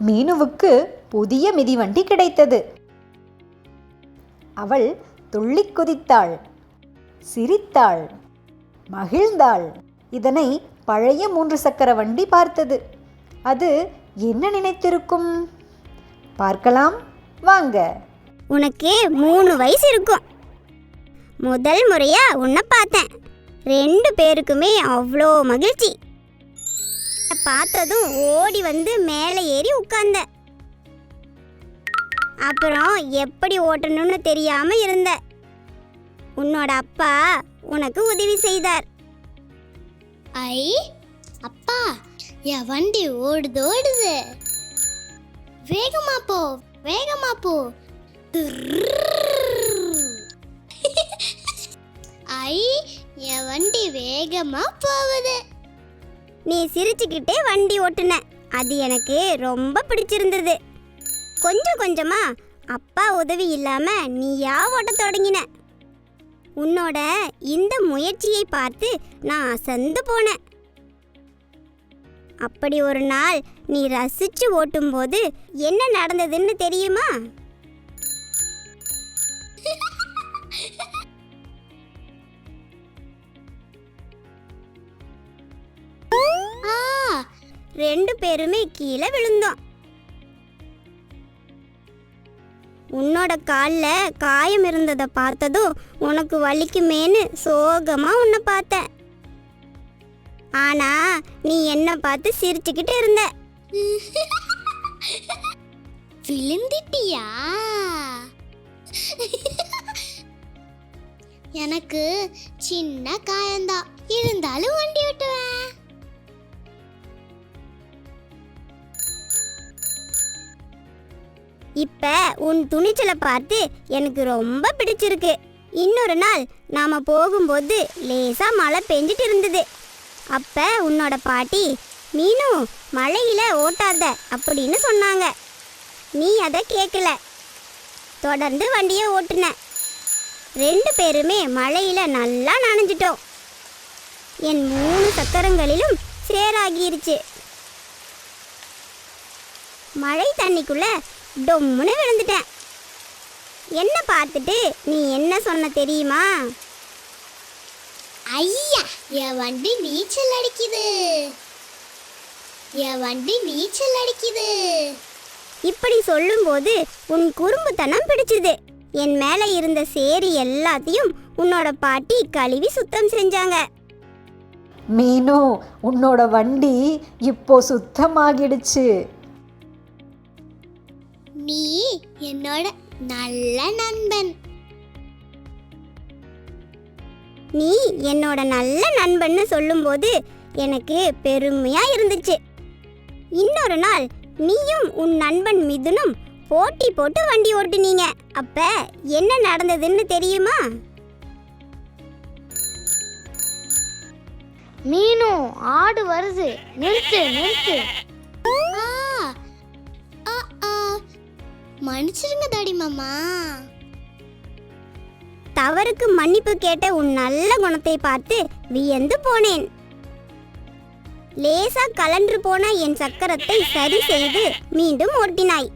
மீனுவுக்கு புதிய மிதிவண்டி கிடைத்தது. அவள் துள்ளிக் குதித்தாள், சிரித்தாள், மகிழ்ந்தாள். இதனை பழைய 3 சக்கர வண்டி பார்த்தது. அது என்ன நினைத்திருக்கும்? பார்க்கலாம் வாங்க. உனக்கு 3 வயசு இருக்கும். முதல் முறையா உன்னை பார்த்தேன். 2 பேருக்குமே அவ்வளோ மகிழ்ச்சி. பார்த்ததும் ஓடி வந்து மேலே ஏறி உட்கார்ந்த. அப்புறம் எப்படி ஓட்டணும்னு தெரியாம இருந்த. உன்னோட அப்பா உனக்கு உதவி செய்தார். ஐ அப்பா, என் வண்டி ஓடுது. வேகமா போ, வேகமா போ. ஐ, என் வண்டி வேகமா போகுது. நீ சிரிச்சுக்கிட்டே வண்டி ஓட்டுன. அது எனக்கு ரொம்ப பிடிச்சிருந்தது. கொஞ்சம் கொஞ்சமா அப்பா உதவி இல்லாம நீயா ஓட்ட தொடங்கின. உன்னோட இந்த முயற்சியை பார்த்து நான் அசந்து போனேன். அப்படி ஒரு நாள் நீ ரசிச்சு ஓட்டும்போது என்ன நடந்ததுன்னு தெரியுமா? ஆ, 2 பேருமே கீழே விழுந்தோம். உன்னோட காலில் காயம் இருந்ததை பார்த்ததும் உனக்கு வலிக்குமேன்னு சோகமா உன்னை பார்த்தேன். ஆனா நீ என்ன பார்த்து சிரிச்சுக்கிட்டு இருந்த. விழுந்துட்டியா? எனக்கு சின்ன காயம்தான், இருந்தாலும் வண்டி ஓட்டுவேன். இப்ப உன் துணிச்சலை பார்த்து எனக்கு ரொம்ப பிடிச்சிருக்கு. இன்னொரு நாள் நாம போகும்போது லேசா மழை பெஞ்சிட்டு இருந்தது. அப்ப உன்னோட பாட்டி, மீனு மழையில ஓட்டாத அப்படின்னு சொன்னாங்க. நீ அதை கேட்கல. தொடர்ந்து வண்டியை ஓட்டுன. 2 பேருமே மழையில நல்லா நனைஞ்சிட்டோம். என் 3 சக்கரங்களிலும் சேராகிருச்சு. மழை தண்ணிக்குள்ள டொம்முன்னு விழுந்துட்டேன். என்ன பார்த்துட்டு நீ என்ன சொன்ன தெரியுமா? ஐயா, என் வண்டி நீச்சல் அடிக்குது, என் வண்டி நீச்சல் அடிக்குது. இப்படி சொல்லும்போது உன் குறும்புத்தனம் பிடிச்சுது. என் மேலே இருந்த சேரி எல்லாத்தையும் உன்னோட பாட்டி கழுவி சுத்தம் செஞ்சாங்க. மீனு, உன்னோட வண்டி இப்போ சுத்தமாகிடுச்சு. நீ என்னோட நல்ல நண்பன். நீ என்னோட நல்ல நண்பன்னு சொல்லும்போது எனக்கு பெருமையா இருந்துச்சு. இன்னொரு நாள் நீயும் உன் நண்பன் மிதுனும் போட்டி போட்டு வண்டி ஓட்டுனீங்க. அப்ப என்ன நடந்ததுன்னு தெரியுமா? மீனு, ஆடு வருது, நிறுத்து நிறுத்து. மன்னிச்சிருங்க டாடி மாமா. தவறுக்கு மன்னிப்பு கேட்ட உன் நல்ல குணத்தை பார்த்து வியந்து போனேன். லேசா கலன்று போன என் சக்கரத்தை சரி செய்து மீண்டும் ஓட்டினாய்.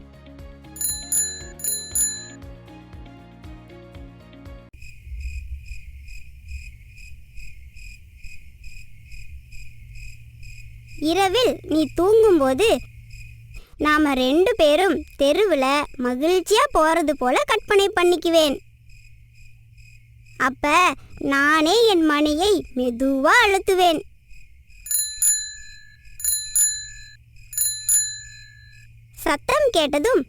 இரவில் நீ தூங்கும்போது நாம 2 பேரும் தெருவில் மகிழ்ச்சியா போறது போல கற்பனை பண்ணிக்குவேன். அப்ப நானே என் மணியை மெதுவா அழுத்துவேன். சத்தம் கேட்டதும்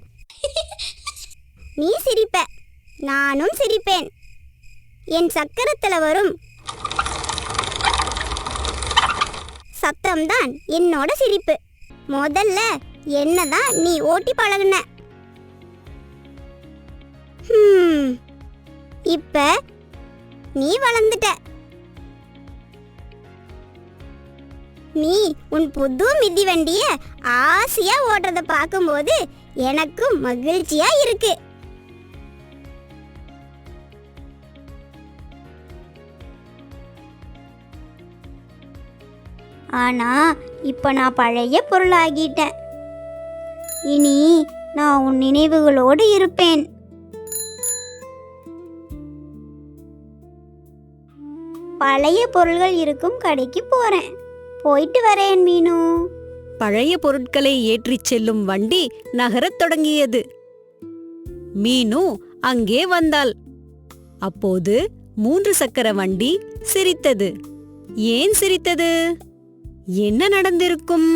நீ சிரிப்ப, நானும் சிரிப்பேன். என் சக்கரத்துல வரும் சத்தம்தான் என்னோட சிரிப்பு. முதல்ல என்னதான் நீ ஓட்டி பழகுன. இப்ப நீ வளர்ந்துட்ட. நீ உன் புது மிதிவண்டிய ஆசையா ஓட்டுறத பார்க்கும்போது எனக்கும் மகிழ்ச்சியா இருக்கு. ஆனா இப்ப நான் பழைய பொருளாகிட்டேன். இனி நான் உன் நினைவுகளோடு இருப்பேன். பழைய பொருள்கள் இருக்கும் கடைக்கு போறேன். போயிட்டு வரேன் மீனு. பழைய பொருட்களை ஏற்றிச் செல்லும் வண்டி நகரத் தொடங்கியது. மீனு அங்கே வந்தாள். அப்போது 3 சக்கர வண்டி சிரித்தது. ஏன் சிரித்தது? என்ன நடந்திருக்கும்?